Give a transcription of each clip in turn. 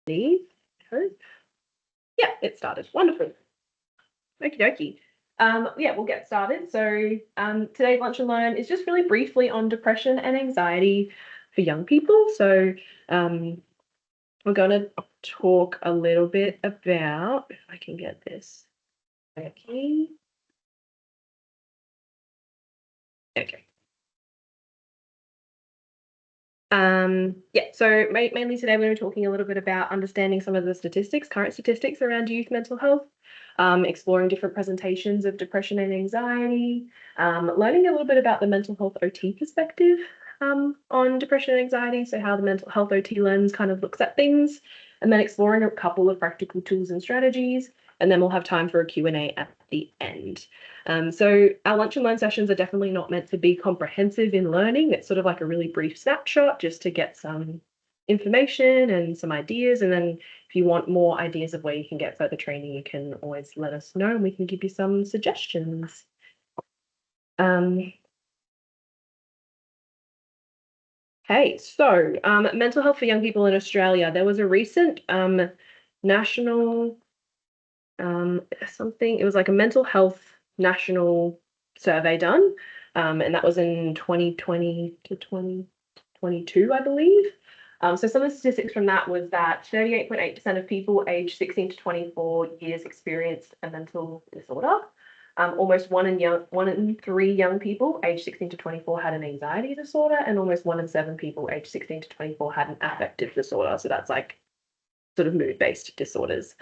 Please. Hope. Yeah, it started. Wonderful. Okie dokie. Yeah, we'll get started. So today's Lunch and Learn is just really briefly on depression and anxiety for young people. So we're going to talk a little bit about, if I can get this working. Okay. Yeah, so mainly today we're talking a little bit about understanding some of the statistics, current statistics around youth mental health, exploring different presentations of depression and anxiety, learning a little bit about the mental health OT perspective on depression and anxiety, so how the mental health OT lens kind of looks at things, and then exploring a couple of practical tools and strategies, and then we'll have time for a Q&A at the end. So our Lunch and Learn sessions are definitely not meant to be comprehensive in learning. It's sort of like a really brief snapshot just to get some information and some ideas. And then if you want more ideas of where you can get further training, you can always let us know and we can give you some suggestions. Okay, so mental health for young people in Australia. There was a recent national it was like a mental health national survey done, and that was in 2020 to 2022, I believe. So some of the statistics from that was that 38.8% of people aged 16 to 24 years experienced a mental disorder. Almost one in 3 young people aged 16 to 24 had an anxiety disorder, and almost 1 in 7 people aged 16 to 24 had an affective disorder. So that's like sort of mood-based disorders.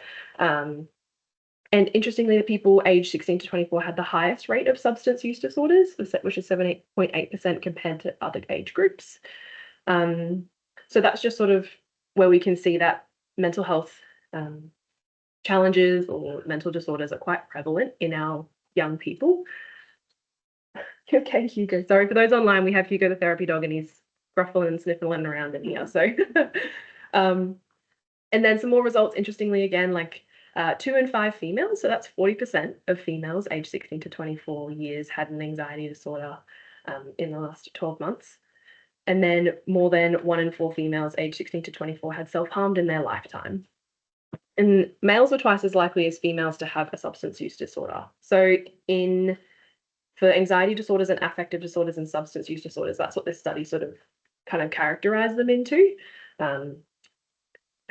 And interestingly, the people aged 16 to 24 had the highest rate of substance use disorders, which is 7.8% compared to other age groups. So that's just sort of where we can see that mental health challenges or mental disorders are quite prevalent in our young people. Okay, Hugo. Sorry, for those online, we have Hugo the therapy dog and he's gruffling and sniffling around in here. So, and then some more results, interestingly, again, like 2 in 5 females, so that's 40% of females aged 16 to 24 years had an anxiety disorder in the last 12 months. And then more than 1 in 4 females aged 16 to 24 had self-harmed in their lifetime. And males were twice as likely as females to have a substance use disorder. So for anxiety disorders and affective disorders and substance use disorders, that's what this study sort of kind of characterized them into.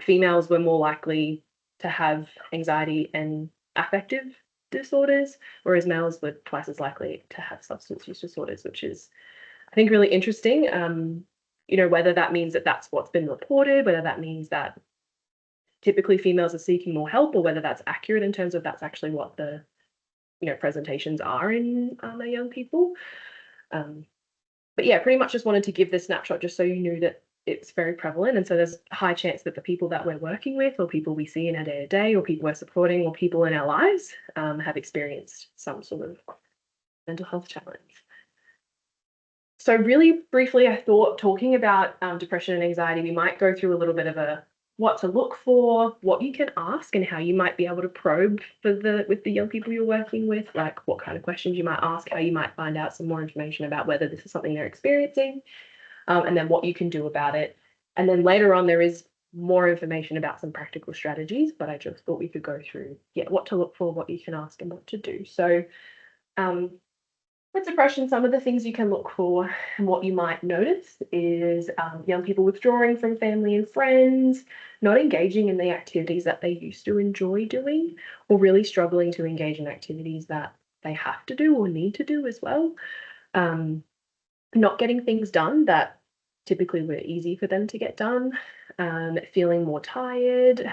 Females were more likely to have anxiety and affective disorders, whereas males were twice as likely to have substance use disorders, which is, I think, really interesting. Whether that means that that's what's been reported, whether that means that typically females are seeking more help, or whether that's accurate in terms of that's actually what the presentations are in our young people. But yeah, pretty much just wanted to give this snapshot just so you knew that it's very prevalent. And so there's a high chance that the people that we're working with, or people we see in our day-to-day, or people we're supporting, or people in our lives have experienced some sort of mental health challenge. So really briefly, I thought talking about depression and anxiety, we might go through a little bit of a what to look for, what you can ask, and how you might be able to probe with the young people you're working with, like what kind of questions you might ask, how you might find out some more information about whether this is something they're experiencing, and then what you can do about it. And then later on, there is more information about some practical strategies, but I just thought we could go through, what to look for, what you can ask, and what to do. So with depression, some of the things you can look for and what you might notice is young people withdrawing from family and friends, not engaging in the activities that they used to enjoy doing, or really struggling to engage in activities that they have to do or need to do as well. Not getting things done that typically were easy for them to get done, feeling more tired,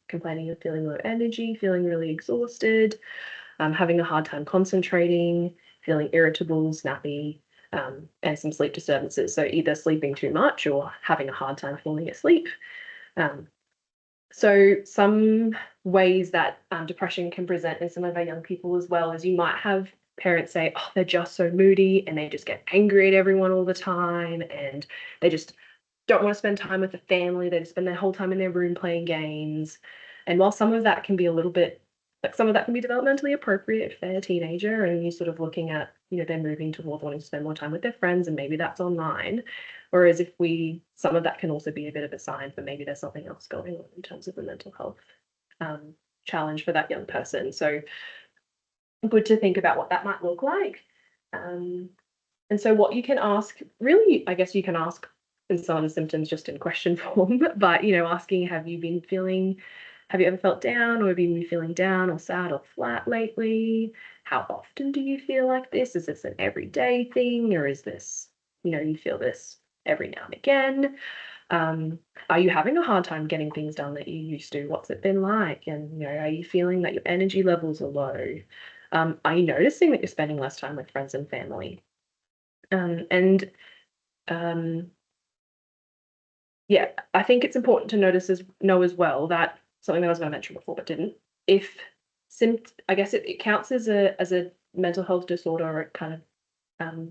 complaining of feeling low energy, feeling really exhausted, having a hard time concentrating, feeling irritable, snappy, and some sleep disturbances. So either sleeping too much or having a hard time falling asleep. So some ways that depression can present in some of our young people as well is you might have parents say, oh, they're just so moody and they just get angry at everyone all the time and they just don't want to spend time with the family. They just spend their whole time in their room playing games. And while some of that can be a little bit, like some of that can be developmentally appropriate if they're a teenager and you're sort of looking at, they're moving towards wanting to spend more time with their friends, and maybe that's online. Whereas if some of that can also be a bit of a sign for maybe there's something else going on in terms of the mental health challenge for that young person. So good to think about what that might look like. And so what you can ask, really, I guess you can ask in some of the symptoms just in question form, but asking, have you ever felt down, or have you been feeling down or sad or flat lately? How often do you feel like this? Is this an everyday thing, or is this, you feel this every now and again? Are you having a hard time getting things done that you used to? What's it been like? And, are you feeling that your energy levels are low? Are you noticing that you're spending less time with friends and family? And yeah, I think it's important to know as well that something that I was going to mention before but didn't. If I guess it counts as a mental health disorder, or it kind of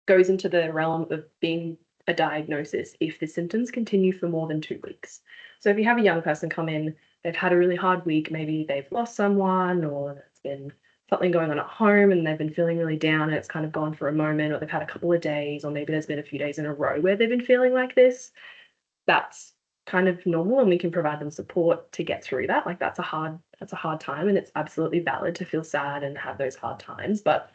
goes into the realm of being a diagnosis if the symptoms continue for more than 2 weeks. So if you have a young person come in, they've had a really hard week, maybe they've lost someone, or there's been something going on at home and they've been feeling really down and it's kind of gone for a moment, or they've had a couple of days, or maybe there's been a few days in a row where they've been feeling like this, that's kind of normal, and we can provide them support to get through that. Like that's a hard time, and it's absolutely valid to feel sad and have those hard times. But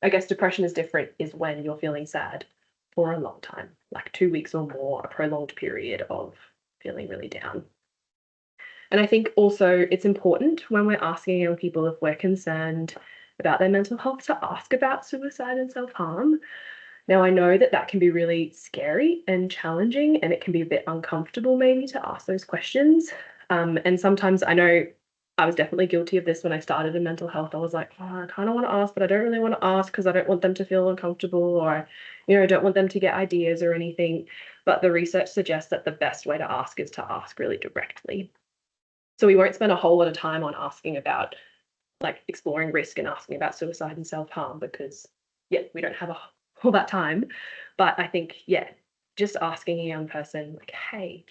I guess depression is different, is when you're feeling sad for a long time, like 2 weeks or more, a prolonged period of feeling really down. And I think also it's important when we're asking young people if we're concerned about their mental health to ask about suicide and self-harm. Now, I know that that can be really scary and challenging, and it can be a bit uncomfortable maybe to ask those questions. And sometimes I know I was definitely guilty of this when I started in mental health. I was like, oh, I kind of want to ask, but I don't really want to ask because I don't want them to feel uncomfortable, or, I don't want them to get ideas or anything. But the research suggests that the best way to ask is to ask really directly. So we won't spend a whole lot of time on asking about like exploring risk and asking about suicide and self-harm because, yeah, we don't have all that time. But I think, yeah, just asking a young person like, hey,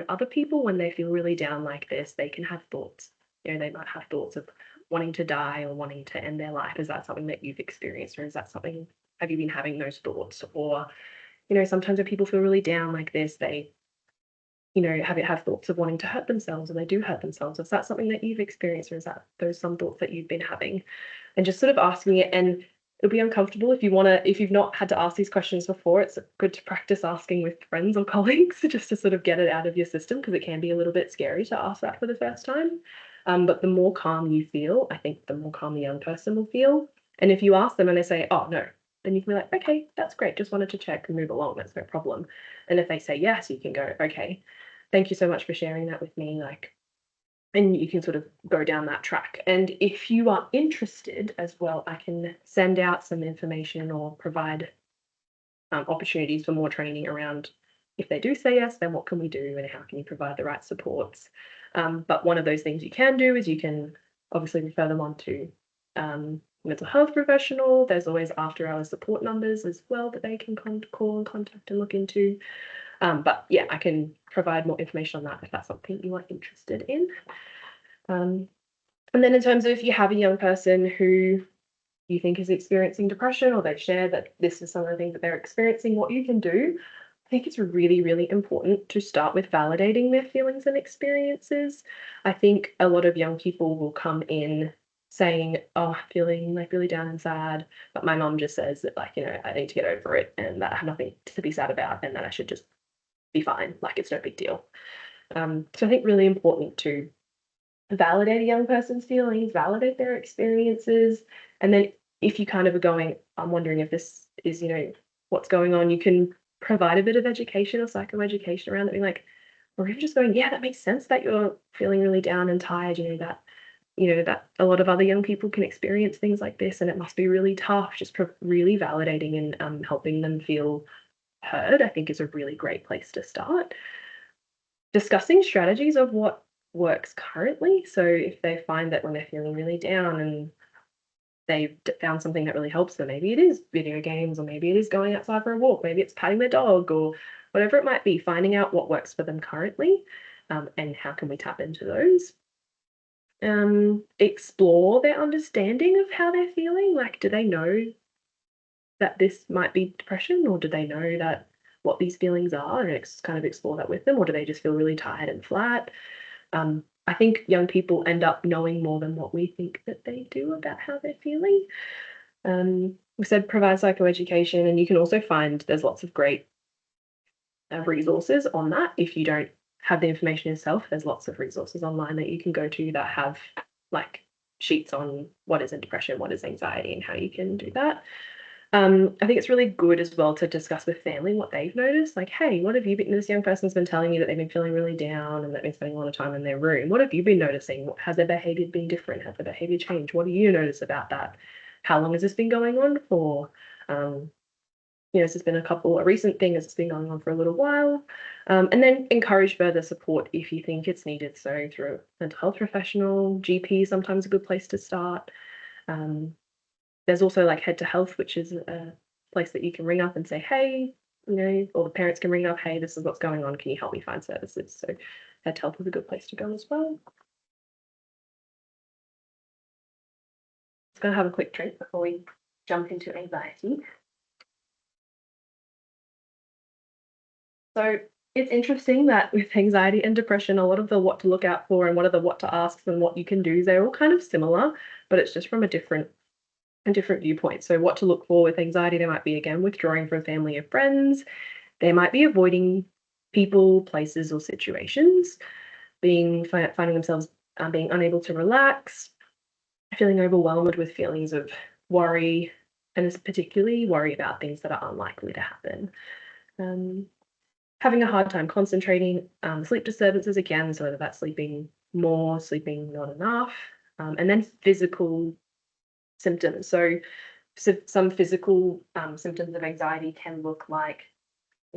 other people, when they feel really down like this, they can have thoughts. They might have thoughts of wanting to die or wanting to end their life. Is that something that you've experienced, or is that something, have you been having those thoughts? Or, sometimes when people feel really down like this, they have thoughts of wanting to hurt themselves, or they do hurt themselves. Is that something that you've experienced, or is that those some thoughts that you've been having? And just sort of asking it. And it'll be uncomfortable if you've not had to ask these questions before. It's good to practice asking with friends or colleagues just to sort of get it out of your system, because it can be a little bit scary to ask that for the first time. But the more calm you feel, I think the more calm the young person will feel. And if you ask them and they say, oh, no, then you can be like, okay, that's great. Just wanted to check and move along. That's no problem. And if they say yes, you can go, okay, thank you so much for sharing that with me. And you can sort of go down that track. And if you are interested as well, I can send out some information or provide opportunities for more training around, if they do say yes, then what can we do and how can you provide the right supports. But one of those things you can do is you can obviously refer them on to mental health professional. There's always after hours support numbers as well that they can call and contact and look into. But yeah, I can provide more information on that if that's something you are interested in. And then in terms of if you have a young person who you think is experiencing depression, or they share that this is some of the things that they're experiencing, what you can do, I think it's really, really important to start with validating their feelings and experiences. I think a lot of young people will come in saying, oh, I'm feeling like really down and sad, but my mum just says that, like, I need to get over it and that I have nothing to be sad about and that I should just be fine, like it's no big deal. So I think really important to validate a young person's feelings, validate their experiences. And then if you kind of are going, I'm wondering if this is, what's going on, you can provide a bit of education or psychoeducation around it, being like, or even just going, yeah, that makes sense that you're feeling really down and tired, that a lot of other young people can experience things like this and it must be really tough. Just really validating and helping them feel heard, I think, is a really great place to start. Discussing strategies of what works currently. So if they find that when they're feeling really down and they've found something that really helps them, maybe it is video games, or maybe it is going outside for a walk, maybe it's patting their dog, or whatever it might be, finding out what works for them currently, and how can we tap into those. explore their understanding of how they're feeling. Like, do they know that this might be depression, or do they know that what these feelings are, and kind of explore that with them, or do they just feel really tired and flat? I think young people end up knowing more than what we think that they do about how they're feeling. We said provide psychoeducation, and you can also find there's lots of great resources on that. If you don't have the information yourself, there's lots of resources online that you can go to that have like sheets on what is depression, what is anxiety, and how you can do that. I think it's really good as well to discuss with family what they've noticed. Like, hey, what have you been? This young person's been telling me that they've been feeling really down and they've been spending a lot of time in their room. What have you been noticing? Has their behavior been different? Has their behavior changed? What do you notice about that? How long has this been going on for? Has this been a recent thing? Has this been going on for a little while? And then encourage further support if you think it's needed. So through a mental health professional, GP is sometimes a good place to start. There's also like Head to Health, which is a place that you can ring up and say, hey, or the parents can ring up, hey, this is what's going on. Can you help me find services? So Head to Health is a good place to go as well. Just going to have a quick drink before we jump into anxiety. So it's interesting that with anxiety and depression, a lot of the what to look out for and what are the what to ask and what you can do, they're all kind of similar, but it's just from a different viewpoint. So what to look for with anxiety, there might be, again, withdrawing from family or friends. They might be avoiding people, places, or situations, finding themselves being unable to relax, feeling overwhelmed with feelings of worry, and particularly worry about things that are unlikely to happen. Having a hard time concentrating, sleep disturbances, again, so whether that's sleeping more, sleeping not enough, and then physical symptoms. So some physical symptoms of anxiety can look like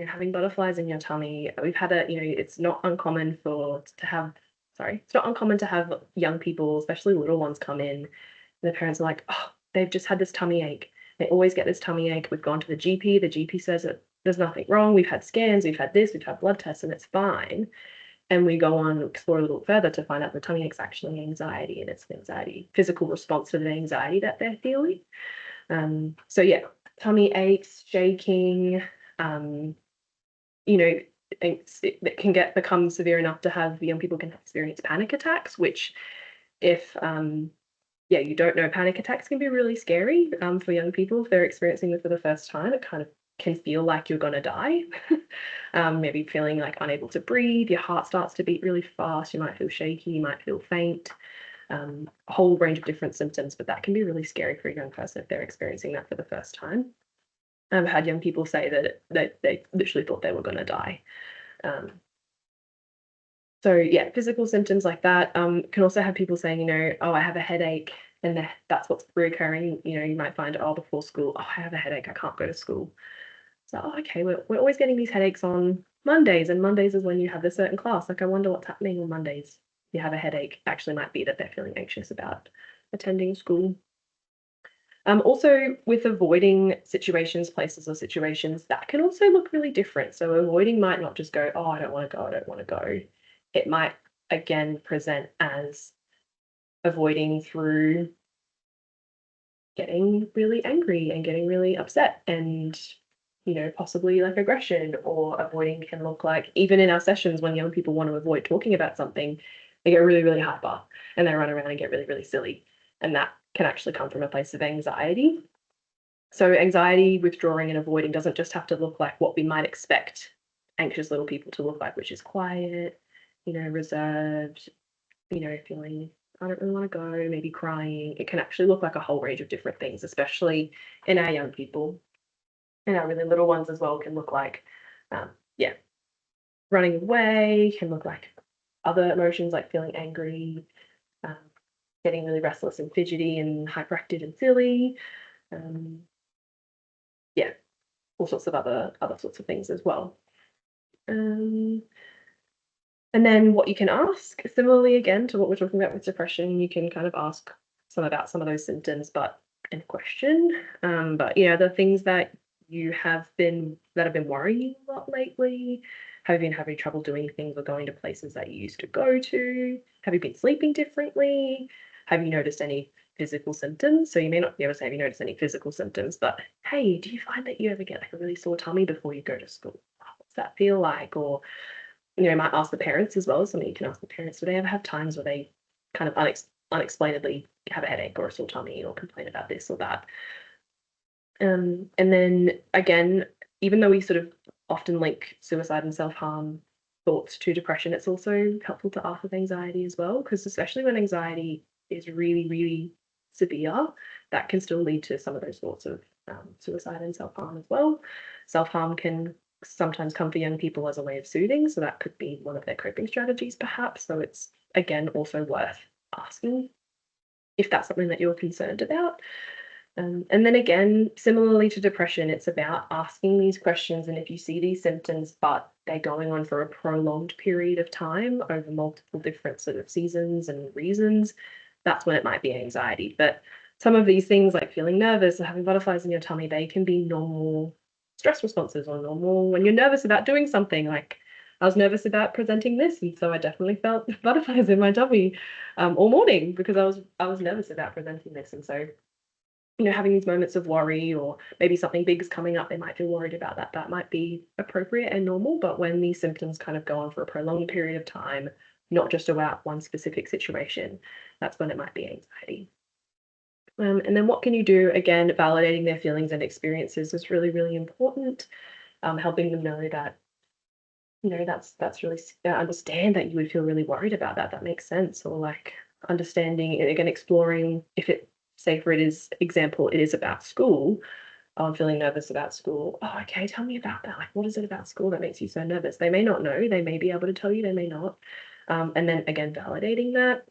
having butterflies in your tummy. We've had it's not uncommon it's not uncommon to have young people, especially little ones, come in, and the parents are like, oh, they've just had this tummy ache. They always get this tummy ache. We've gone to the GP. The GP says that there's nothing wrong. We've had scans, we've had this, we've had blood tests, and it's fine. And we go on and explore a little further to find out the tummy ache's actually anxiety, and it's an anxiety, physical response to the anxiety that they're feeling. So yeah, tummy aches, shaking, it can become severe enough to have young people can experience panic attacks, which if you don't know, panic attacks can be really scary for young people if they're experiencing them for the first time. It kind of can feel like you're going to die. Maybe feeling like unable to breathe, your heart starts to beat really fast, you might feel shaky, you might feel faint, a whole range of different symptoms, but that can be really scary for a young person if they're experiencing that for the first time. I've had young people say that they literally thought they were going to die. So yeah, physical symptoms like that can also have people saying, oh, I have a headache, and that's what's reoccurring. You might find, oh, before school, oh, I have a headache, I can't go to school. So, oh, okay, we're always getting these headaches on Mondays, and Mondays is when you have a certain class. Like, I wonder what's happening on Mondays. You have a headache. Actually might be that they're feeling anxious about attending school. Also, with avoiding situations, places, or situations, that can also look really different. So avoiding might not just go, oh, I don't want to go, I don't want to go. It might, again, present as avoiding through getting really angry and getting really upset and possibly like aggression, or avoiding can look like, even in our sessions when young people want to avoid talking about something, they get really, really hyper and they run around and get really, really silly. And that can actually come from a place of anxiety. So anxiety, withdrawing, and avoiding doesn't just have to look like what we might expect anxious little people to look like, which is quiet, reserved, feeling I don't really want to go, maybe crying. It can actually look like a whole range of different things, especially in our young people. And our really little ones as well can look like, running away, can look like other emotions like feeling angry, getting really restless and fidgety and hyperactive and silly. All sorts of other sorts of things as well. And then what you can ask, similarly again to what we're talking about with depression, you can kind of ask about some of those symptoms, but in question. But the things that have been worrying you a lot lately, Have you been having trouble doing things or going to places that you used to go to? Have you been sleeping differently? Have you noticed any physical symptoms? So you may not be able to say, have you noticed any physical symptoms, but hey, do you find that you ever get like a really sore tummy before you go to school? What's that feel like? Or, you might ask the parents as well. Something you can ask the parents, do they ever have times where they kind of unexplainably have a headache or a sore tummy or complain about this or that? And then again, even though we sort of often link suicide and self-harm thoughts to depression, it's also helpful to ask with anxiety as well, because especially when anxiety is really, really severe, that can still lead to some of those thoughts of suicide and self-harm as well. Self-harm can sometimes come for young people as a way of soothing, so that could be one of their coping strategies perhaps. So it's again also worth asking if that's something that you're concerned about. And then again, similarly to depression, it's about asking these questions. And if you see these symptoms, but they're going on for a prolonged period of time over multiple different sort of seasons and reasons, that's when it might be anxiety. But some of these things, like feeling nervous or having butterflies in your tummy, they can be normal stress responses or normal when you're nervous about doing something. Like I was nervous about presenting this, and so I definitely felt butterflies in my tummy all morning because I was nervous about presenting this. And so having these moments of worry, or maybe something big is coming up, they might feel worried about that. That might be appropriate and normal. But when these symptoms kind of go on for a prolonged period of time, not just about one specific situation, that's when it might be anxiety. And then what can you do? Again, validating their feelings and experiences is really, really important. Helping them know that, that's really understand that you would feel really worried about that. That makes sense. Or like understanding, again, exploring if it, say for it is example, it is about school. Oh, I'm feeling nervous about school. Oh, okay, tell me about that. Like, what is it about school that makes you so nervous? They may not know. They may be able to tell you. They may not. And then again, validating that.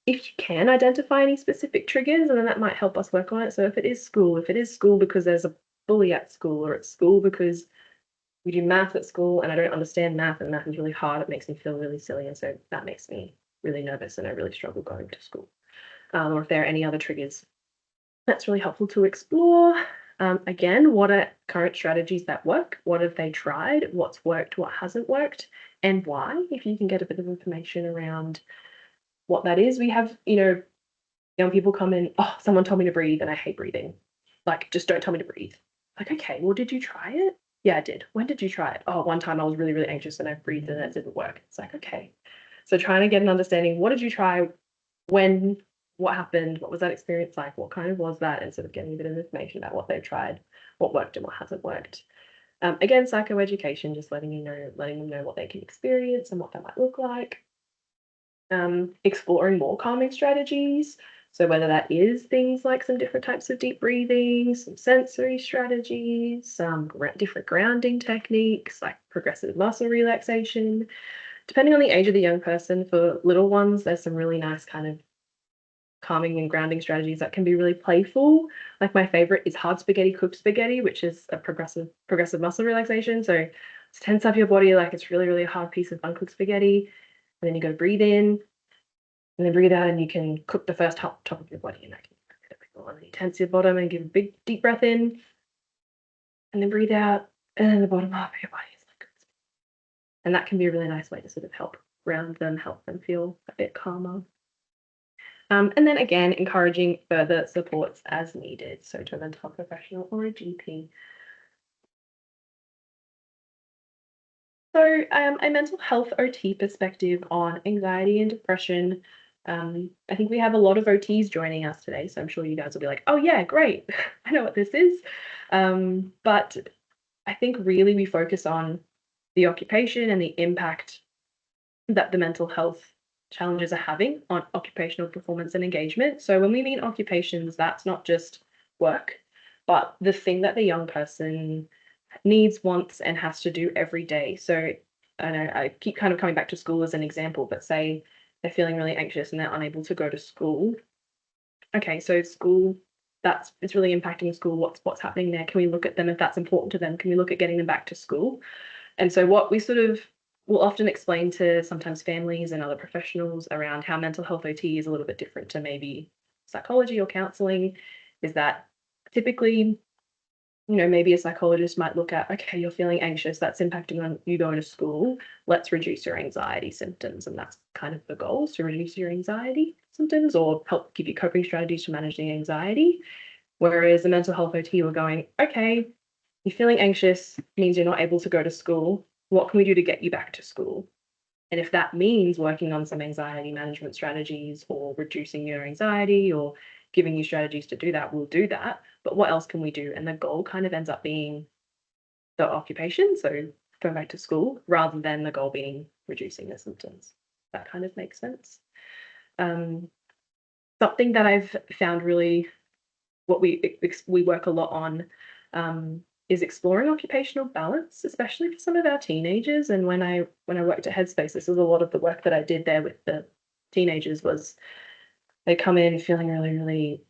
If you can identify any specific triggers, and then that might help us work on it. So if it is school because there's a bully at school, or it's school because we do math at school and I don't understand math and math is really hard, it makes me feel really silly. And so that makes me really nervous and I really struggle going to school. Or if there are any other triggers, that's really helpful to explore. Again, what are current strategies that work? What have they tried? What's worked? What hasn't worked? And why? If you can get a bit of information around what that is. We have, young people come in, oh, someone told me to breathe and I hate breathing. Like, just don't tell me to breathe. Like, okay, well, did you try it? Yeah, I did. When did you try it? Oh, one time I was really, really anxious and I breathed and it didn't work. It's like, okay. So trying to get an understanding, what did you try? When? What happened? What was that experience like? What kind of was that? And sort of getting a bit of information about what they've tried, what worked and what hasn't worked. Again, psychoeducation, just letting them know what they can experience and what that might look like. Exploring more calming strategies. So whether that is things like some different types of deep breathing, some sensory strategies, some different grounding techniques like progressive muscle relaxation. Depending on the age of the young person, for little ones, there's some really nice kind of calming and grounding strategies that can be really playful. Like my favorite is hard spaghetti, cooked spaghetti, which is a progressive muscle relaxation. So it's tense up your body like it's really, really hard piece of uncooked spaghetti. And then you go breathe in and then breathe out, and you can cook the first top of your body, and that can be really and then you tense your bottom and give a big deep breath in, and then breathe out, and then the bottom half of your body is like, and that can be a really nice way to sort of help ground them, help them feel a bit calmer. And then again, encouraging further supports as needed, so to a mental health professional or a GP. So a mental health OT perspective on anxiety and depression. I think we have a lot of OTs joining us today, so I'm sure you guys will be like, oh yeah, great, I know what this is. But I think really we focus on the occupation and the impact that the mental health challenges are having on occupational performance and engagement. So when we mean occupations, that's not just work, but the thing that the young person needs, wants, and has to do every day. So I know I keep kind of coming back to school as an example, but say they're feeling really anxious and they're unable to go to school. Okay, so school, it's really impacting school. What's happening there? Can we look at them if that's important to them? Can we look at getting them back to school? And so what we sort of will often explain to sometimes families and other professionals around how mental health OT is a little bit different to maybe psychology or counseling is that typically Maybe a psychologist might look at, okay, you're feeling anxious, that's impacting on you going to school. Let's reduce your anxiety symptoms. And that's kind of the goal, to reduce your anxiety symptoms or help give you coping strategies for managing anxiety. Whereas the mental health OT were going, okay, you're feeling anxious, means you're not able to go to school. What can we do to get you back to school? And if that means working on some anxiety management strategies or reducing your anxiety or giving you strategies to do that, we'll do that. But what else can we do? And the goal kind of ends up being the occupation, so going back to school, rather than the goal being reducing the symptoms. That kind of makes sense. Something that I've found really what we work a lot on is exploring occupational balance, especially for some of our teenagers. And when I worked at Headspace, this was a lot of the work that I did there with the teenagers. Was they come in feeling really, really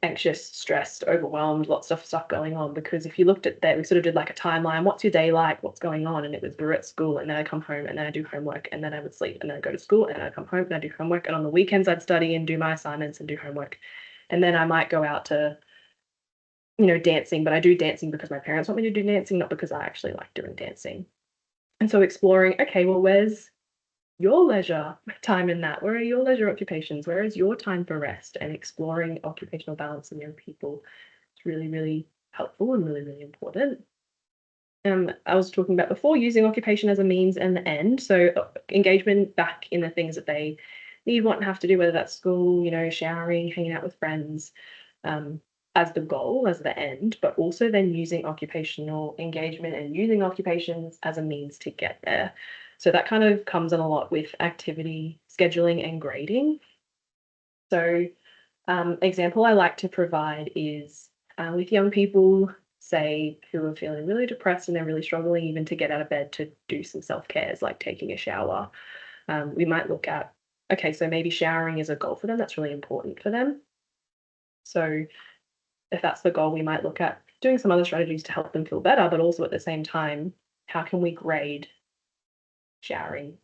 anxious, stressed, overwhelmed, lots of stuff going on. Because if you looked at that, we sort of did like a timeline. What's your day like? What's going on? And it was, we're at school, and then I come home, and then I do homework, and then I would sleep, and then I go to school, and then I come home, and I do homework. And on the weekends, I'd study and do my assignments and do homework. And then I might go out to dancing, but I do dancing because my parents want me to do dancing, not because I actually like doing dancing. And so exploring, okay, well, where's your leisure time in that? Where are your leisure occupations? Where is your time for rest? And exploring occupational balance in young people is really, really helpful and really, really important. I was talking about before, using occupation as a means and the end. So engagement back in the things that they need, want, and have to do, whether that's school, showering, hanging out with friends, as the goal, as the end, but also then using occupational engagement and using occupations as a means to get there. So that kind of comes in a lot with activity scheduling and grading. So example I like to provide is with young people, say, who are feeling really depressed and they're really struggling even to get out of bed to do some self-cares like taking a shower. We might look at, okay, so maybe showering is a goal for them. That's really important for them. So if that's the goal, we might look at doing some other strategies to help them feel better, but also at the same time, how can we grade showering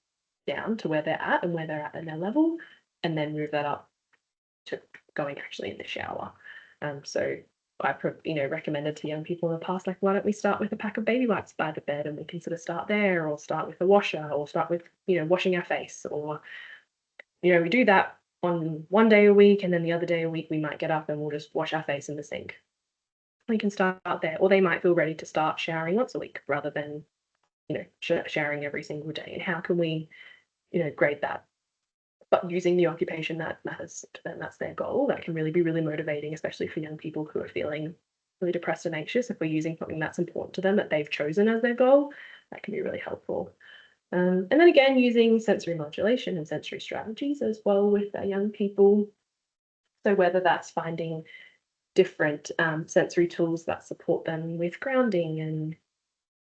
down to where they're at and where they're at in their level, and then move that up to going actually in the shower. So I recommended to young people in the past, like, why don't we start with a pack of baby wipes by the bed, and we can sort of start there, or start with a washer, or start with washing our face, or we do that on one day a week, and then the other day a week we might get up and we'll just wash our face in the sink. We can start there, or they might feel ready to start showering once a week rather than showering every single day. And how can we grade that, but using the occupation that matters to them? That's their goal. That can really be really motivating, especially for young people who are feeling really depressed and anxious. If we're using something that's important to them that they've chosen as their goal, that can be really helpful. And then again, using sensory modulation and sensory strategies as well with young people. So whether that's finding different sensory tools that support them with grounding and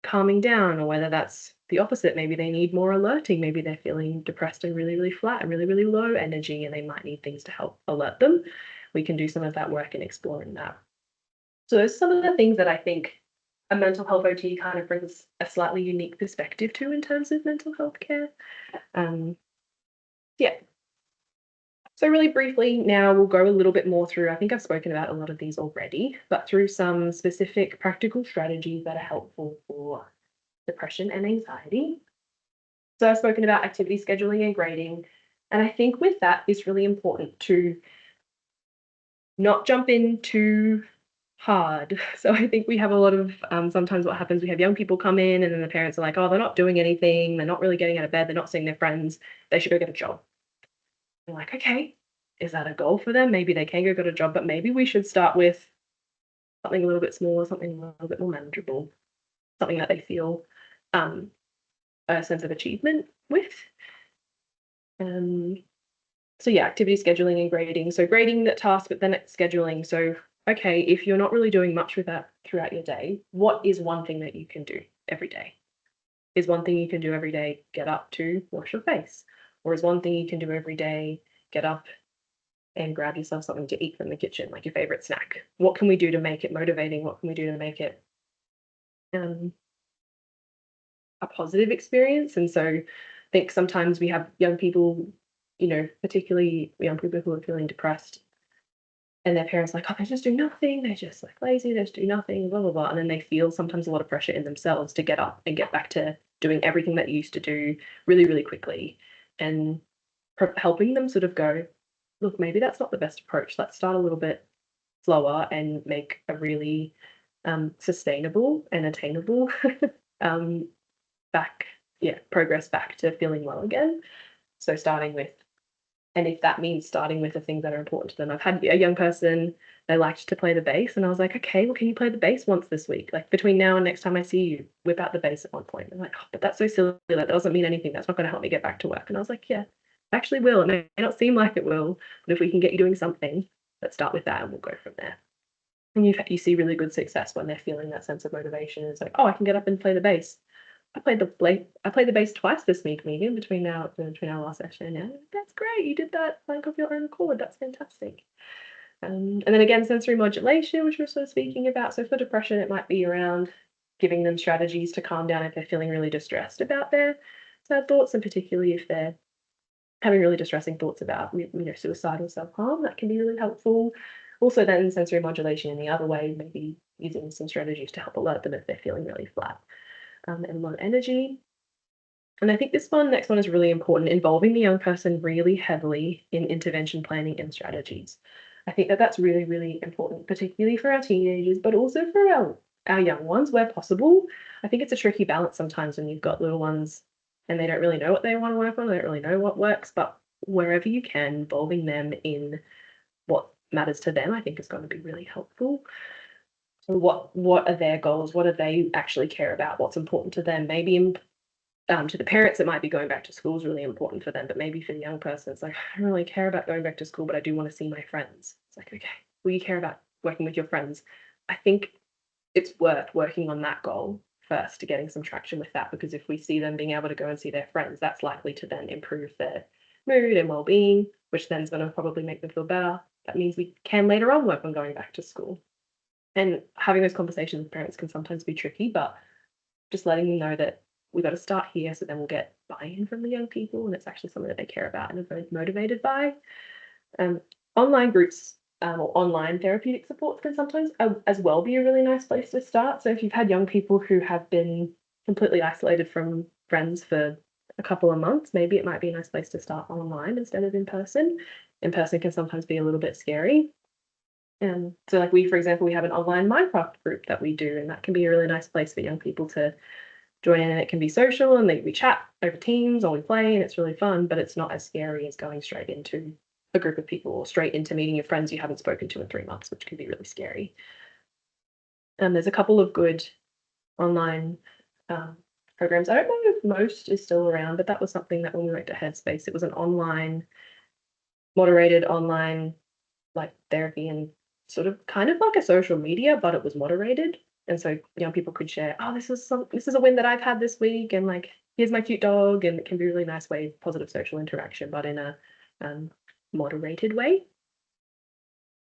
calming down, or whether that's the opposite, maybe they need more alerting, maybe they're feeling depressed and really, really flat and really, really low energy, and they might need things to help alert them. We can do some of that work in exploring that. So those are some of the things that I think a mental health OT kind of brings a slightly unique perspective to in terms of mental health care. Yeah. So really briefly now we'll go a little bit more through, I think I've spoken about a lot of these already, but through some specific practical strategies that are helpful for depression and anxiety. So I've spoken about activity scheduling and grading, and I think with that it's really important to not jump in too hard. So I think we have a lot of sometimes what happens, we have young people come in and then the parents are like, oh, they're not doing anything, they're not really getting out of bed, they're not seeing their friends, they should go get a job. You're like, okay, is that a goal for them? Maybe they can go get a job, but maybe we should start with something a little bit smaller, something a little bit more manageable, something that they feel a sense of achievement with. So yeah, activity scheduling and grading. So grading that task, but then it's scheduling. So okay, if you're not really doing much with that throughout your day, what is one thing that you can do every day? Is one thing you can do every day get up to wash your face? Or is one thing you can do every day get up and grab yourself something to eat from the kitchen, like your favorite snack? What can we do to make it motivating? What can we do to make it a positive experience? And so I think sometimes we have young people, particularly young people who are feeling depressed, and their parents like, oh, they just do nothing, they're just like lazy, they just do nothing, blah blah blah, and then they feel sometimes a lot of pressure in themselves to get up and get back to doing everything that you used to do really really quickly, and helping them sort of go, look, maybe that's not the best approach. Let's start a little bit slower and make a really sustainable and attainable um, progress back to feeling well again. So starting with, and if that means starting with the things that are important to them. I've had a young person, they liked to play the bass, and I was like, okay, well, can you play the bass once this week? Like between now and next time I see you, whip out the bass at one point. I'm like, oh, but that's so silly. That doesn't mean anything. That's not going to help me get back to work. And I was like, yeah, actually will. It may not seem like it will, but if we can get you doing something, let's start with that and we'll go from there. And you see really good success when they're feeling that sense of motivation. It's like, oh, I can get up and play the bass. I played the bass twice this week, Megan, between our last session. Yeah, that's great. You did that like of your own accord. That's fantastic. And then again, sensory modulation, which we're sort of speaking about. So for depression, it might be around giving them strategies to calm down if they're feeling really distressed about their sad thoughts, and particularly if they're having really distressing thoughts about suicide or self-harm. That can be really helpful. Also, then sensory modulation in the other way, maybe using some strategies to help alert them if they're feeling really flat and low energy. And I think next one is really important, involving the young person really heavily in intervention planning and strategies. I think that that's really, really important, particularly for our teenagers, but also for our young ones where possible. I think it's a tricky balance sometimes when you've got little ones and they don't really know what they want to work on, they don't really know what works, but wherever you can, involving them in what matters to them, I think is going to be really helpful. So what are their goals? What do they actually care about? What's important to them? Maybe to the parents, it might be going back to school is really important for them, but maybe for the young person, it's like, I don't really care about going back to school, but I do want to see my friends. It's like, okay, well, you care about working with your friends. I think it's worth working on that goal first to getting some traction with that, because if we see them being able to go and see their friends, that's likely to then improve their mood and well-being, which then is going to probably make them feel better. That means we can later on work on going back to school. And having those conversations with parents can sometimes be tricky, but just letting them know that we've got to start here, so then we'll get buy-in from the young people and it's actually something that they care about and are very motivated by. Online groups or online therapeutic supports can sometimes as well be a really nice place to start. So if you've had young people who have been completely isolated from friends for a couple of months, maybe it might be a nice place to start online instead of in person. In person can sometimes be a little bit scary. So like for example, we have an online Minecraft group that we do, and that can be a really nice place for young people to join in, and it can be social and we chat over Teams or we play and it's really fun, but it's not as scary as going straight into a group of people or straight into meeting your friends you haven't spoken to in 3 months, which can be really scary. There's a couple of good online programs. I don't know if most is still around, but that was something that when we went to Headspace, it was an moderated online like therapy, and sort of kind of like a social media, but it was moderated. And so young people could share, oh, this is a win that I've had this week, and like, here's my cute dog, and it can be a really nice way, positive social interaction, but in a moderated way.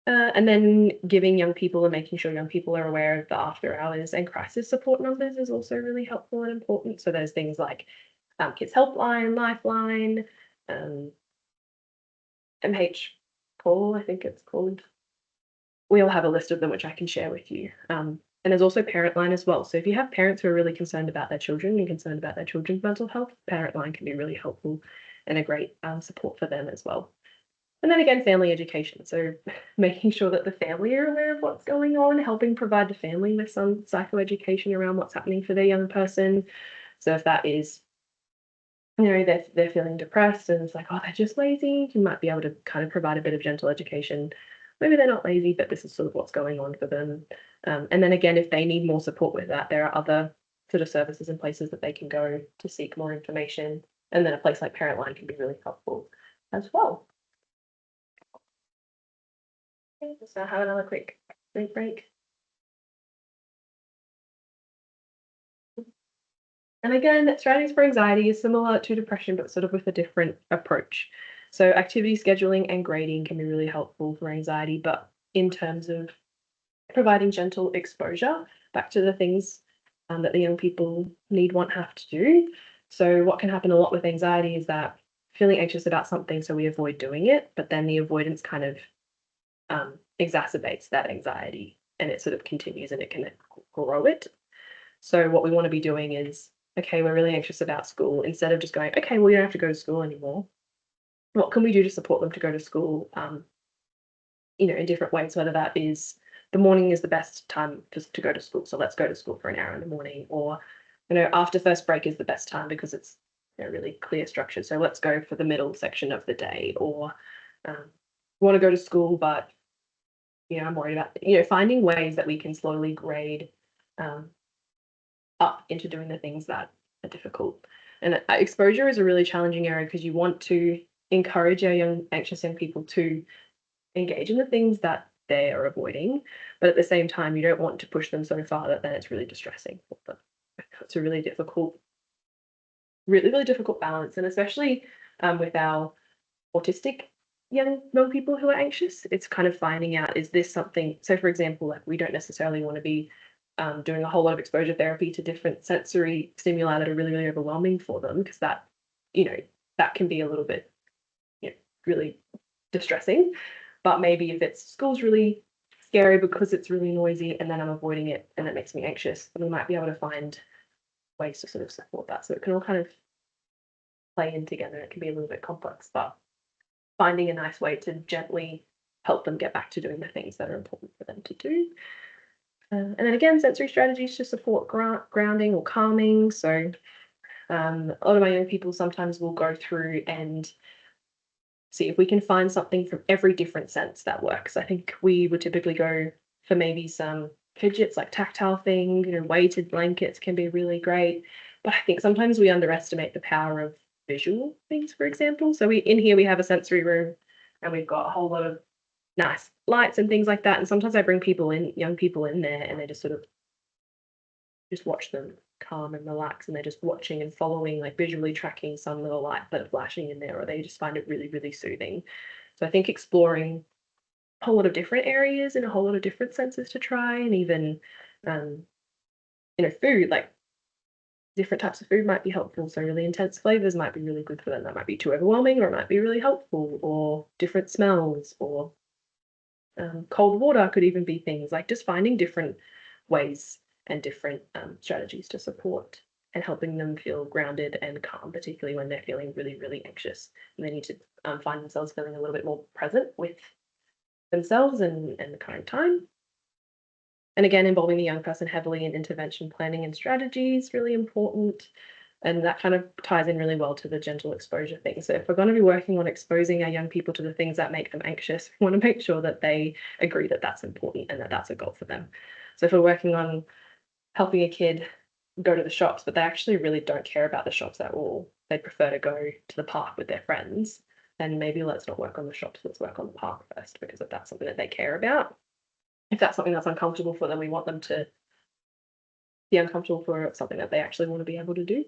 And then giving young people and making sure young people are aware of the after hours and crisis support numbers is also really helpful and important. So there's things like Kids Helpline, Lifeline, MH Call, I think it's called. We all have a list of them, which I can share with you. And there's also Parent Line as well. So if you have parents who are really concerned about their children and concerned about their children's mental health, Parent Line can be really helpful and a great support for them as well. And then again, family education. So making sure that the family are aware of what's going on, helping provide the family with some psychoeducation around what's happening for their young person. So if that is, they're feeling depressed and it's like, oh, they're just lazy, you might be able to kind of provide a bit of gentle education. Maybe they're not lazy, but this is sort of what's going on for them. And then again, if they need more support with that, there are other sort of services and places that they can go to seek more information. And then a place like Parent Line can be really helpful as well. Okay, let's now have another quick break. And again, strategies for anxiety is similar to depression, but sort of with a different approach. So activity scheduling and grading can be really helpful for anxiety, but in terms of providing gentle exposure back to the things that the young people need, want, have to do. So what can happen a lot with anxiety is that feeling anxious about something, so we avoid doing it, but then the avoidance kind of exacerbates that anxiety, and it sort of continues and it can grow it. So what we want to be doing is, okay, we're really anxious about school. Instead of just going, okay, well, you don't have to go to school anymore. What can we do to support them to go to school? In different ways, whether that is the morning is the best time to go to school. So let's go to school for an hour in the morning, or, after first break is the best time because it's really clear structure. So let's go for the middle section of the day, or want to go to school, but, I'm worried about, finding ways that we can slowly grade up into doing the things that are difficult. And exposure is a really challenging area because you want to encourage our young, anxious young people to engage in the things that they are avoiding, but at the same time, you don't want to push them so far that then it's really distressing for them. It's a really difficult, really difficult balance, and especially with our autistic young people who are anxious, it's kind of finding out, is this something? So, for example, like, we don't necessarily want to be doing a whole lot of exposure therapy to different sensory stimuli that are really, really overwhelming for them, because that, that can be a little bit, really distressing. But maybe if it's school's really scary because it's really noisy and then I'm avoiding it and that makes me anxious, then we might be able to find ways to sort of support that. So it can all kind of play in together. It can be a little bit complex, but finding a nice way to gently help them get back to doing the things that are important for them to do. And then again, sensory strategies to support grounding or calming. So a lot of my young people sometimes will go through and see if we can find something from every different sense that works. I think we would typically go for maybe some fidgets, like tactile things, weighted blankets can be really great. But I think sometimes we underestimate the power of visual things, for example. So in here we have a sensory room and we've got a whole lot of nice lights and things like that. And sometimes I bring young people in there, and they just sort of just watch them calm and relax, and they're just watching and following, like visually tracking some little light that are flashing in there, or they just find it really, really soothing. So I think exploring a whole lot of different areas and a whole lot of different senses to try, and even food, like different types of food might be helpful. So really intense flavors might be really good for them. That might be too overwhelming, or it might be really helpful, or different smells, or cold water could even be things like just finding different ways and different strategies to support and helping them feel grounded and calm, particularly when they're feeling really, really anxious and they need to find themselves feeling a little bit more present with themselves and the current time. And again, involving the young person heavily in intervention planning and strategies, really important. And that kind of ties in really well to the gentle exposure thing. So if we're going to be working on exposing our young people to the things that make them anxious, we want to make sure that they agree that that's important and that that's a goal for them. So if we're working on helping a kid go to the shops, but they actually really don't care about the shops at all, they'd prefer to go to the park with their friends, then maybe let's not work on the shops, let's work on the park first, because if that's something that they care about. If that's something that's uncomfortable for them, we want them to be uncomfortable for something that they actually want to be able to do.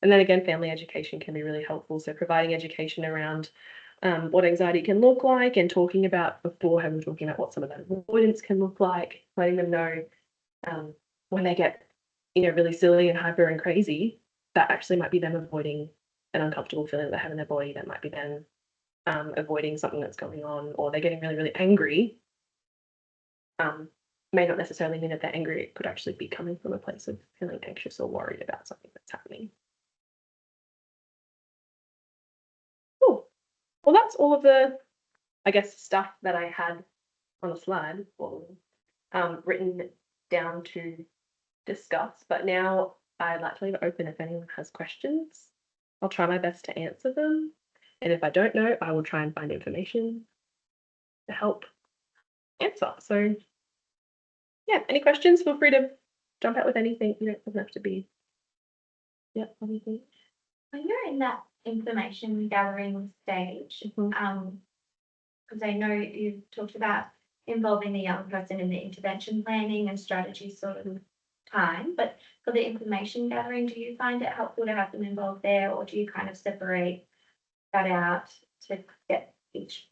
And then again, family education can be really helpful. So providing education around what anxiety can look like, and talking about beforehand, we're talking about what some of that avoidance can look like, letting them know when they get, really silly and hyper and crazy, that actually might be them avoiding an uncomfortable feeling that they have in their body. That might be them avoiding something that's going on, or they're getting really, really angry. May not necessarily mean that they're angry. It could actually be coming from a place of feeling anxious or worried about something that's happening. Cool. Well, that's all of the, I guess, stuff that I had on the slide, or written down to discuss. But now I'd like to leave it open if anyone has questions. I'll try my best to answer them. And if I don't know, I will try and find information to help answer. So yeah, any questions? Feel free to jump out with anything. It doesn't have to be, anything. When you're in that information gathering stage, because I know you've talked about involving the young person in the intervention planning and strategy sort of time, but for the information gathering, do you find it helpful to have them involved there, or do you kind of separate that out to get each,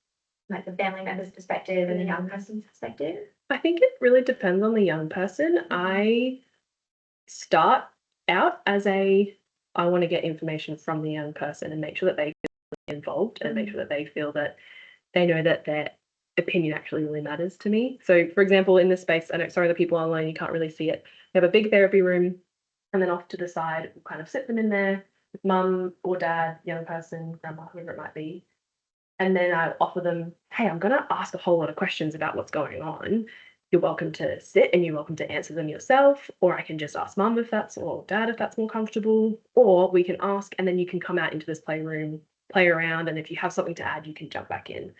like the family member's perspective and the young person's perspective? I think it really depends on the young person. I start out as I want to get information from the young person and make sure that they feel involved, and make sure that they feel that they know that opinion actually really matters to me. So, for example, in this space, I know, sorry, the people online, you can't really see it. We have a big therapy room, and then off to the side, we'll kind of sit them in there with mum or dad, young person, grandma, whoever it might be. And then I offer them, hey, I'm going to ask a whole lot of questions about what's going on. You're welcome to sit and you're welcome to answer them yourself, or I can just ask mum if that's, or dad if that's more comfortable, or we can ask and then you can come out into this playroom, play around, and if you have something to add, you can jump back in.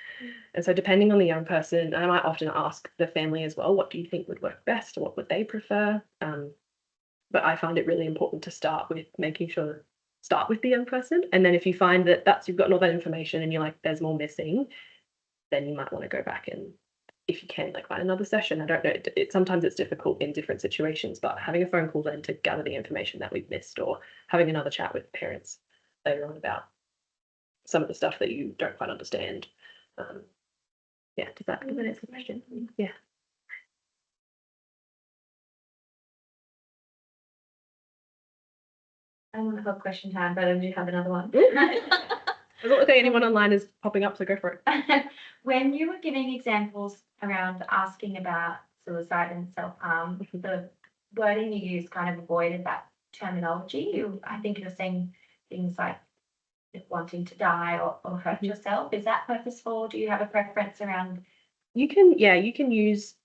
And so depending on the young person, I might often ask the family as well, what do you think would work best? Or what would they prefer? But I find it really important to start with making sure, start with the young person. And then if you find that you've gotten all that information and you're like, there's more missing, then you might want to go back and, if you can, like find another session. I don't know. Sometimes it's difficult in different situations, but having a phone call then to gather the information that we've missed, or having another chat with parents later on about some of the stuff that you don't quite understand. Yeah, does that answer the question? Yeah. I want to have question time, but I do have another one. Doesn't look like anyone online is popping up, so go for it. When you were giving examples around asking about suicide and self-harm, the wording you used kind of avoided that terminology. I think you're saying things like wanting to die or hurt yourself. Is that purposeful? Do you have a preference around? You can use,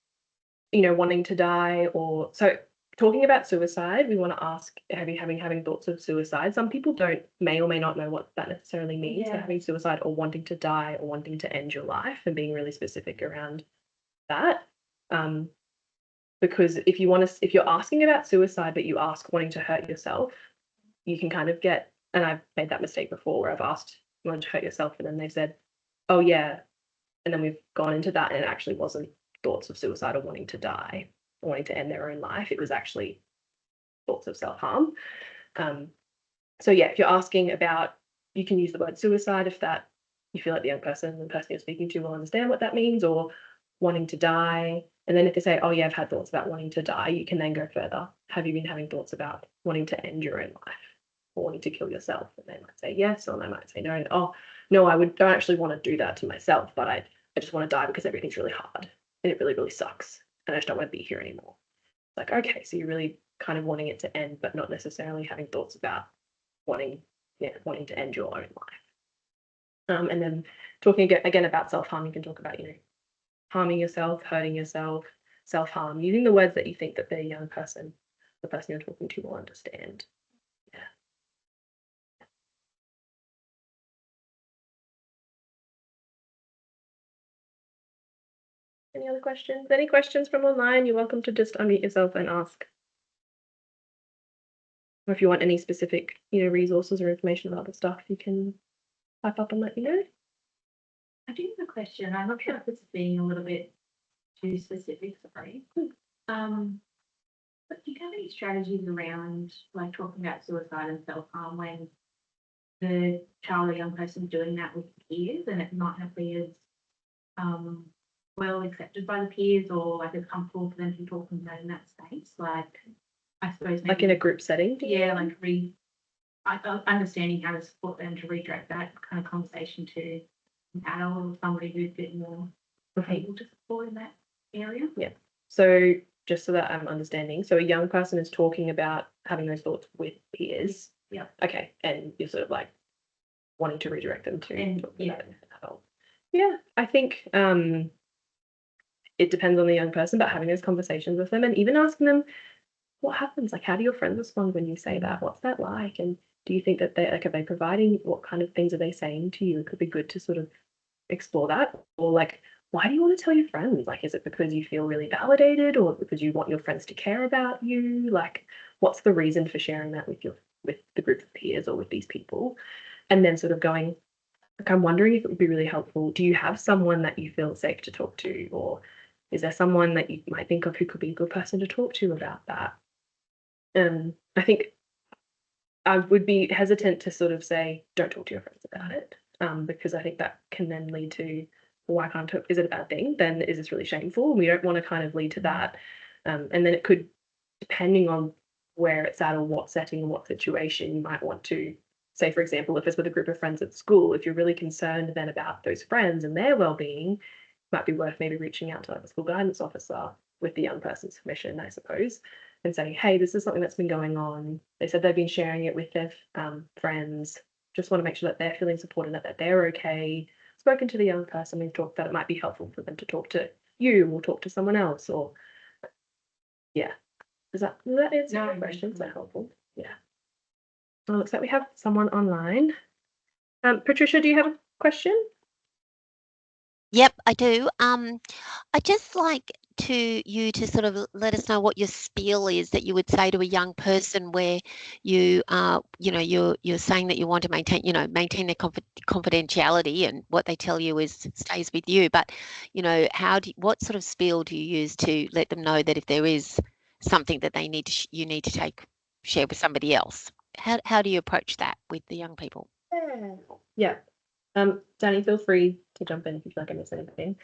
wanting to die, or so talking about suicide, we want to ask, having thoughts of suicide. Some people may or may not know what that necessarily means. So having suicide or wanting to die or wanting to end your life, and being really specific around that. Because if you're asking about suicide, but you ask wanting to hurt yourself, you can kind of get, and I've made that mistake before where I've asked, you want to hurt yourself? And then they've said, oh yeah. And then we've gone into that and it actually wasn't thoughts of suicide or wanting to die or wanting to end their own life. It was actually thoughts of self-harm. So yeah, if you're asking about, you can use the word suicide if that you feel like the person you're speaking to will understand what that means, or wanting to die. And then if they say, oh yeah, I've had thoughts about wanting to die, you can then go further. Have you been having thoughts about wanting to end your own life or wanting to kill yourself? And they might say yes, or they might say no. Oh no, don't actually want to do that to myself, but I just want to die because everything's really hard and it really, really sucks. And I just don't want to be here anymore. Like, okay, so you're really kind of wanting it to end, but not necessarily having thoughts about wanting to end your own life. And then talking again about self-harm, you can talk about, harming yourself, hurting yourself, self-harm, using the words that you think that the young person, the person you're talking to, will understand. Yeah. Any other questions? Any questions from online? You're welcome to just unmute yourself and ask. Or if you want any specific, resources or information about the stuff, you can type up and let me know. I do have a question. I'm not sure if it's being a little bit too specific, sorry. But do you have any strategies around like talking about suicide and self-harm when the child or young person is doing that with peers and it might not be as well accepted by the peers, or like it's comfortable for them to be talking about in that space? Like, I suppose maybe, like in a group setting? Yeah, like understanding how to support them to redirect that kind of conversation to an adult or somebody who's a bit more able to support in that area. Yeah. So just so that I'm understanding, so a young person is talking about having those thoughts with peers. Yeah. Okay. And you're sort of like wanting to redirect them to talk about an adult. Yeah, I think it depends on the young person, but having those conversations with them and even asking them, what happens? Like, how do your friends respond when you say that? What's that like? And do you think that are they providing, what kind of things are they saying to you? It could be good to sort of explore that. Or like, why do you want to tell your friends? Like, is it because you feel really validated, or because you want your friends to care about you? Like, what's the reason for sharing that with the group of peers or with these people? And then sort of going, like, I'm wondering if it would be really helpful. Do you have someone that you feel safe to talk to? Or is there someone that you might think of who could be a good person to talk to about that? I think I would be hesitant to sort of say, don't talk to your friends about it, because I think that can then lead to, why can't I talk? Is it a bad thing? Then is this really shameful? We don't want to kind of lead to that. And then it could, depending on where it's at or what setting and what situation, you might want to say, for example, if it's with a group of friends at school, if you're really concerned then about those friends and their well-being, might be worth maybe reaching out to like the school guidance officer with the young person's permission, I suppose, and saying, hey, this is something that's been going on. They said they've been sharing it with their friends. Just want to make sure that they're feeling supported, that they're okay. Spoken to the young person, we've talked that it might be helpful for them to talk to you or talk to someone else, or yeah. Does that answer your question? Is that helpful? Yeah. Well, looks like we have someone online. Patricia, do you have a question? Yep, I do. I just like you to sort of let us know what your spiel is that you would say to a young person where you you're saying that you want to maintain their confidentiality, and what they tell you is stays with you. But what sort of spiel do you use to let them know that if there is something that they need to you need to share with somebody else? How do you approach that with the young people? Yeah. Danny, feel free to jump in if you feel like I missed anything.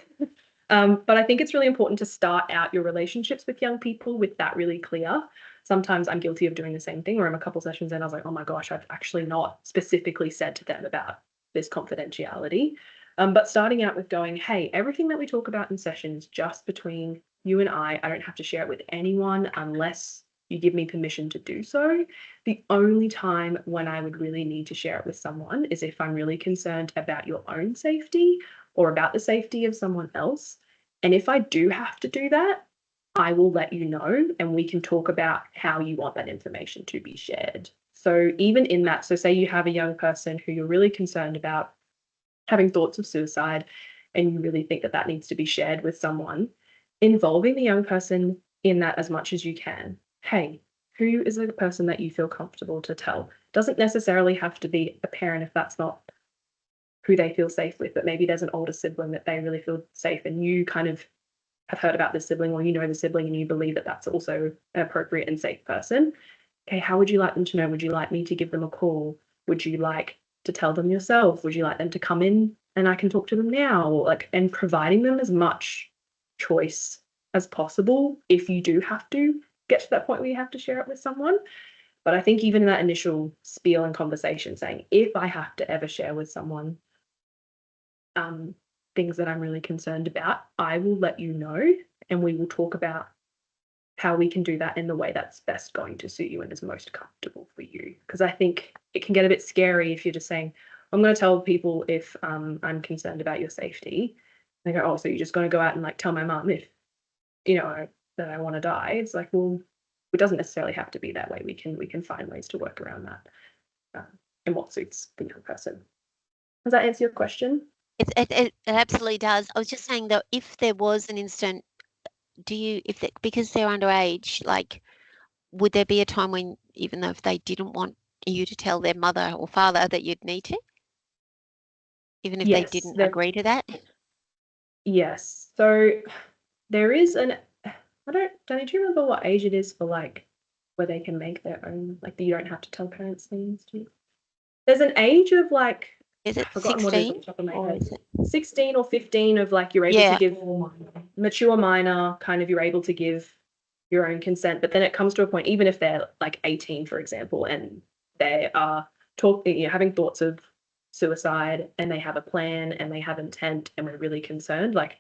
But I think it's really important to start out your relationships with young people with that really clear. Sometimes I'm guilty of doing the same thing where I'm a couple sessions in, I was like, oh my gosh, I've actually not specifically said to them about this confidentiality. But starting out with going, hey, everything that we talk about in sessions just between you and I don't have to share it with anyone unless you give me permission to do so. The only time when I would really need to share it with someone is if I'm really concerned about your own safety or about the safety of someone else. And if I do have to do that, I will let you know and we can talk about how you want that information to be shared. So even in that, so say you have a young person who you're really concerned about having thoughts of suicide and you really think that that needs to be shared with someone, involving the young person in that as much as you can. Hey, who is the person that you feel comfortable to tell? Doesn't necessarily have to be a parent if that's not who they feel safe with, but maybe there's an older sibling that they really feel safe and you kind of have heard about the sibling or you know the sibling and you believe that that's also an appropriate and safe person. Okay, how would you like them to know? Would you like me to give them a call? Would you like to tell them yourself? Would you like them to come in and I can talk to them now? And providing them as much choice as possible if you do have to get to that point where you have to share it with someone. But I think even in that initial spiel and conversation saying, if I have to ever share with someone things that I'm really concerned about, I will let you know and we will talk about how we can do that in the way that's best going to suit you and is most comfortable for you. Because I think it can get a bit scary if you're just saying, I'm going to tell people if I'm concerned about your safety. They go, oh, so you're just going to go out and like tell my mum if, that I want to die. It's like, well, it doesn't necessarily have to be that way. We can find ways to work around that and what suits the young person. Does that answer your question? It absolutely does. I was just saying though, if there was an instant, because they're underage, like, would there be a time when, even though if they didn't want you to tell their mother or father, that you'd need to, even if they didn't agree to that? Yes. So there is Danny, do you remember what age it is for like where they can make their own, like you don't have to tell parents things, do you? There's an age of like, Is it I've forgotten 16? what it is off the top of my head. Is it? 16 or 15 of like you're able to give mature minor, kind of you're able to give your own consent, but then it comes to a point, even if they're like 18, for example, and they are having thoughts of suicide and they have a plan and they have intent and we're really concerned, like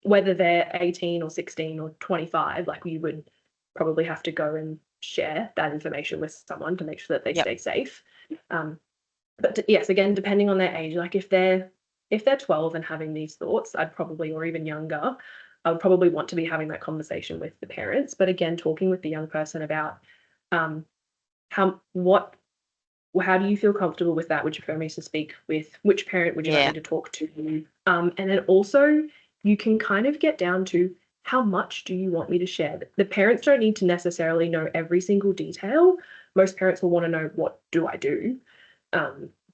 whether they're 18 or 16 or 25, like we would probably have to go and share that information with someone to make sure that they stay safe. But yes, again, depending on their age, like if they're 12 and having these thoughts, I'd probably, or even younger, I would probably want to be having that conversation with the parents. But again, talking with the young person about how do you feel comfortable with that? Would you prefer me to speak with? Which parent would you like me to talk to? And then also you can kind of get down to how much do you want me to share? The parents don't need to necessarily know every single detail. Most parents will want to know, what do I do?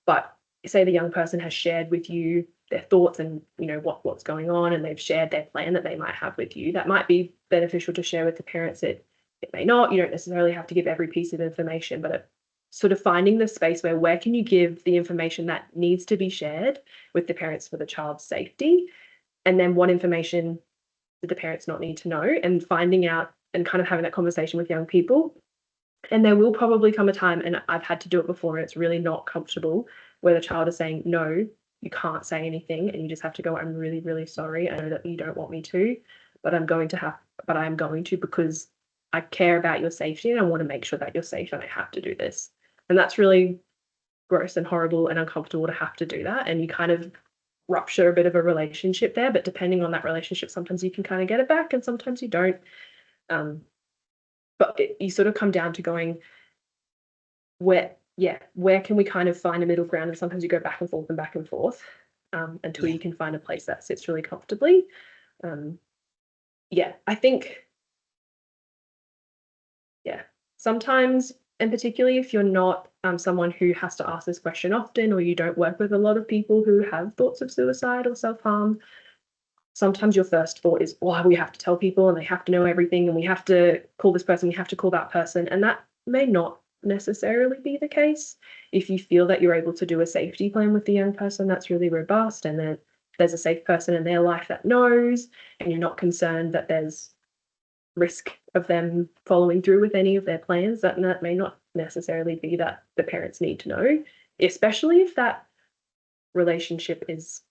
But say the young person has shared with you their thoughts and what's going on, and they've shared their plan that they might have with you. That might be beneficial to share with the parents. It may not. You don't necessarily have to give every piece of information, but sort of finding the space where can you give the information that needs to be shared with the parents for the child's safety, and then what information do the parents not need to know, and finding out and kind of having that conversation with young people. And there will probably come a time, and I've had to do it before, and it's really not comfortable, where the child is saying, no, you can't say anything and you just have to go, I'm really, really sorry. I know that you don't want me to, but I'm going to because I care about your safety and I want to make sure that you're safe and I have to do this. And that's really gross and horrible and uncomfortable to have to do that. And you kind of rupture a bit of a relationship there, but depending on that relationship, sometimes you can kind of get it back and sometimes you don't. But you sort of come down to going, where can we kind of find a middle ground? And sometimes you go back and forth until you can find a place that sits really comfortably. I think, sometimes, and particularly if you're not someone who has to ask this question often, or you don't work with a lot of people who have thoughts of suicide or self-harm, sometimes your first thought is, well, we have to tell people and they have to know everything and we have to call this person, we have to call that person. And that may not necessarily be the case. If you feel that you're able to do a safety plan with the young person that's really robust, and that there's a safe person in their life that knows, and you're not concerned that there's risk of them following through with any of their plans, that may not necessarily be that the parents need to know, especially if that relationship is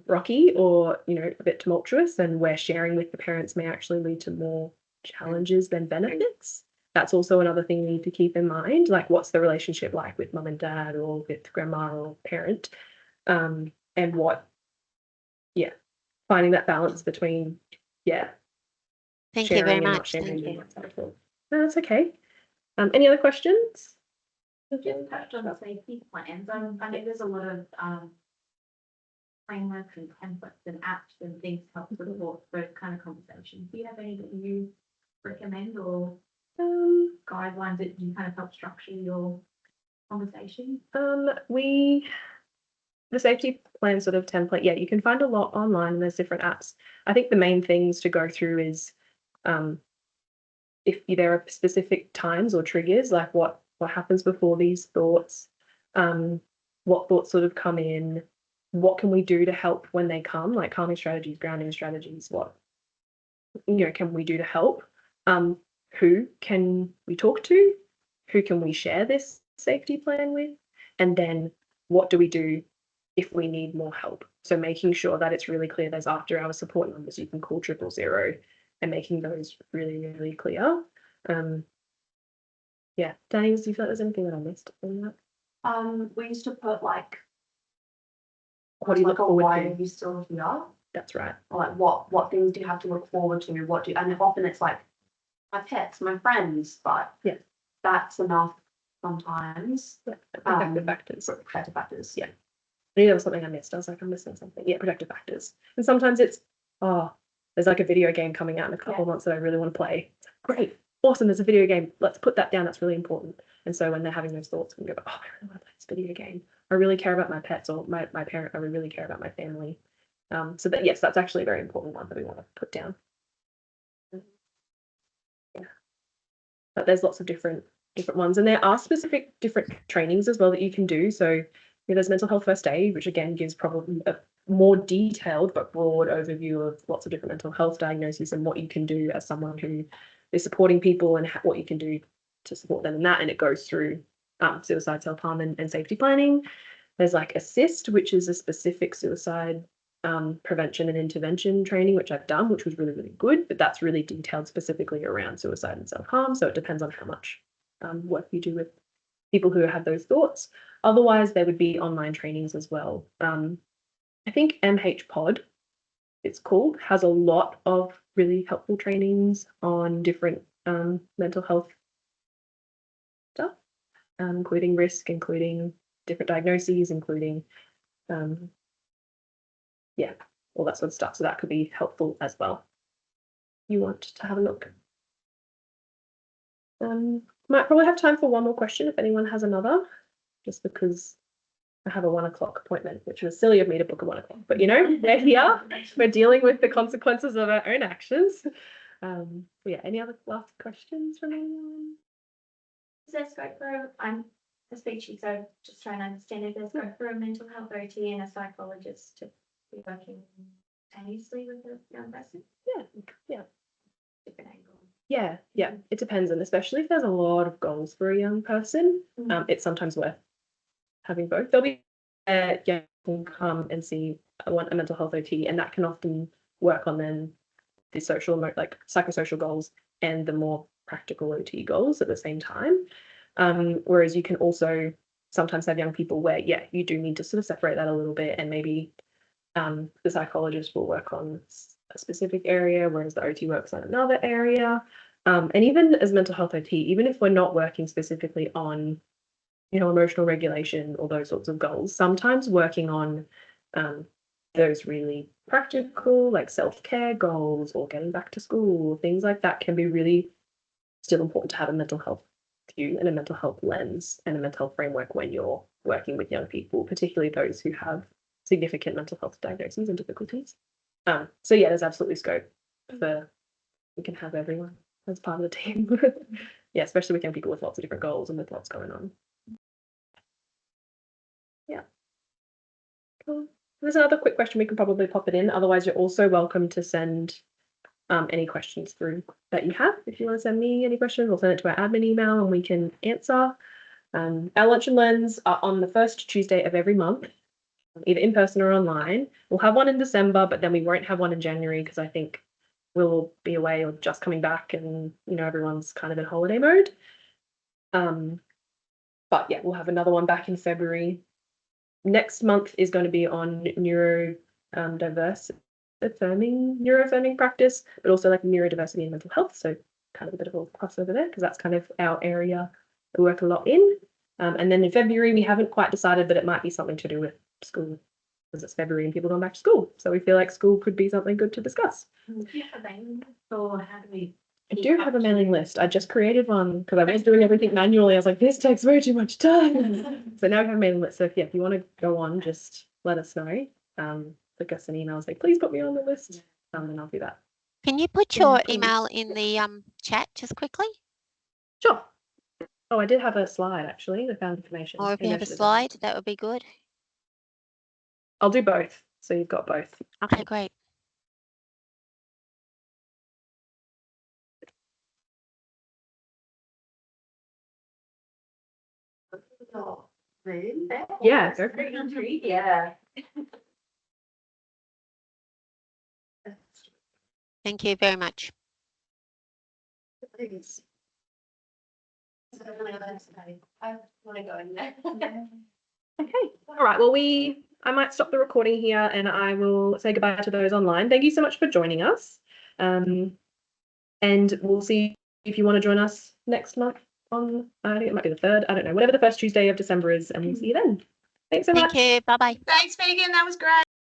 rocky or a bit tumultuous, and where sharing with the parents may actually lead to more challenges than benefits. That's also another thing you need to keep in mind, like what's the relationship like with mum and dad or with grandma or parent, and finding that balance between Thank you very sharing and not much. sharing. Thank you. No, that's okay. Any other questions? Just touched on the safety plans. I know there's a lot of frameworks and templates and apps and things to help support those kind of conversations. Do you have any that you recommend, or guidelines that you kind of help structure your conversation? The safety plan sort of template, you can find a lot online and there's different apps. I think the main things to go through is if there are specific times or triggers, like what happens before these thoughts, what thoughts sort of come in, what can we do to help when they come, like calming strategies, grounding strategies, what can we do to help, who can we talk to, who can we share this safety plan with, and then what do we do if we need more help. So making sure that it's really clear there's after hour support numbers you can call 000, and making those really, really clear. Danny, do you feel like there's anything that I missed in that? We used to put like, What do you look forward why to? are you still here? That's right. Or like what things do you have to look forward to? And often it's like my pets, my friends, but that's enough sometimes. Protective factors. Protective factors. Yeah. I knew there was something I missed. I was like, I'm missing something. Yeah, protective factors. And sometimes it's, there's like a video game coming out in a couple of months that I really want to play. It's like, great, awesome, there's a video game. Let's put that down. That's really important. And so when they're having those thoughts, we go, I really want to play this video game. I really care about my pets or my parent. I really care about my family. So that, yes, that's actually a very important one that we want to put down. Yeah. But there's lots of different ones, and there are specific different trainings as well that you can do. So there's mental health first aid, which again gives probably a more detailed but broad overview of lots of different mental health diagnoses and what you can do as someone who is supporting people, and what you can do to support them in that. And it goes through suicide, self-harm, and safety planning. There's like ASSIST, which is a specific suicide prevention and intervention training, which I've done, which was really, really good, but that's really detailed specifically around suicide and self-harm. So it depends on how much work you do with people who have those thoughts. Otherwise, there would be online trainings as well. I think MH Pod, it's called, has a lot of really helpful trainings on different mental health stuff, including risk, including different diagnoses, including all that sort of stuff. So that could be helpful as well. You want to have a look. Might probably have time for one more question if anyone has another, just because I have a 1 o'clock appointment, which was silly of me to book a 1 o'clock, but we're here, we're dealing with the consequences of our own actions. Any other last questions from anyone? Is there scope for, I'm a speechy, so just trying to understand if there's scope for a mental health OT and a psychologist to be working simultaneously with a young person? Yeah. Different angle. Yeah, it depends, and especially if there's a lot of goals for a young person, it's sometimes worth having both. There'll be you can come and see a mental health OT, and that can often work on then the social, like psychosocial goals and the more practical OT goals at the same time. Whereas you can also sometimes have young people where, yeah, you do need to sort of separate that a little bit, and maybe the psychologist will work on a specific area, whereas the OT works on another area. And even as mental health OT, even if we're not working specifically on, you know, emotional regulation or those sorts of goals, sometimes working on those really practical, like self-care goals or getting back to school, things like that can be really still important to have a mental health view and a mental health lens and a mental health framework when you're working with young people, particularly those who have significant mental health diagnoses and difficulties. So yeah, there's absolutely scope for, we can have everyone as part of the team. Yeah, especially with young people with lots of different goals and with lots going on. Yeah. Cool. There's another quick question, we can probably pop it in. Otherwise, you're also welcome to send any questions through that you have. If you want to send me any questions, we'll send it to our admin email and we can answer. Our lunch and learns are on the first Tuesday of every month, either in person or online. We'll have one in December, but then we won't have one in January because I think we'll be away or just coming back, and you know, everyone's kind of in holiday mode. But yeah, we'll have another one back in February. Next month is going to be on neurodiverse neuroaffirming practice, but also like neurodiversity and mental health. So kind of a bit of a crossover there, because that's kind of our area that we work a lot in. And then in February, we haven't quite decided, but it might be something to do with school, because it's February and people going back to school. So we feel like school could be something good to discuss. Do you have a mailing list, or how do we? I do have a mailing list. I just created one because I was doing everything manually. I was like, this takes way too much time. So now we have a mailing list. So if you want to go on, just let us know. Click us an email, say, please put me on the list. And I'll do that. Can you put your email in the chat just quickly? Sure. Oh, I did have a slide actually. I found information. Or if you Maybe I have a should done that. slide, that would be good. I'll do both. So you've got both. Okay, great. Yeah, go for it. Yeah. Thank you very much. Please. I want to go in there. Okay. All right. Well, I might stop the recording here and I will say goodbye to those online. Thank you so much for joining us. And we'll see if you want to join us next month on, I think it might be the 3rd. I don't know, whatever the first Tuesday of December is, and we'll see you then. Thanks so much. Thank you. Bye-bye. Thanks, Megan. That was great.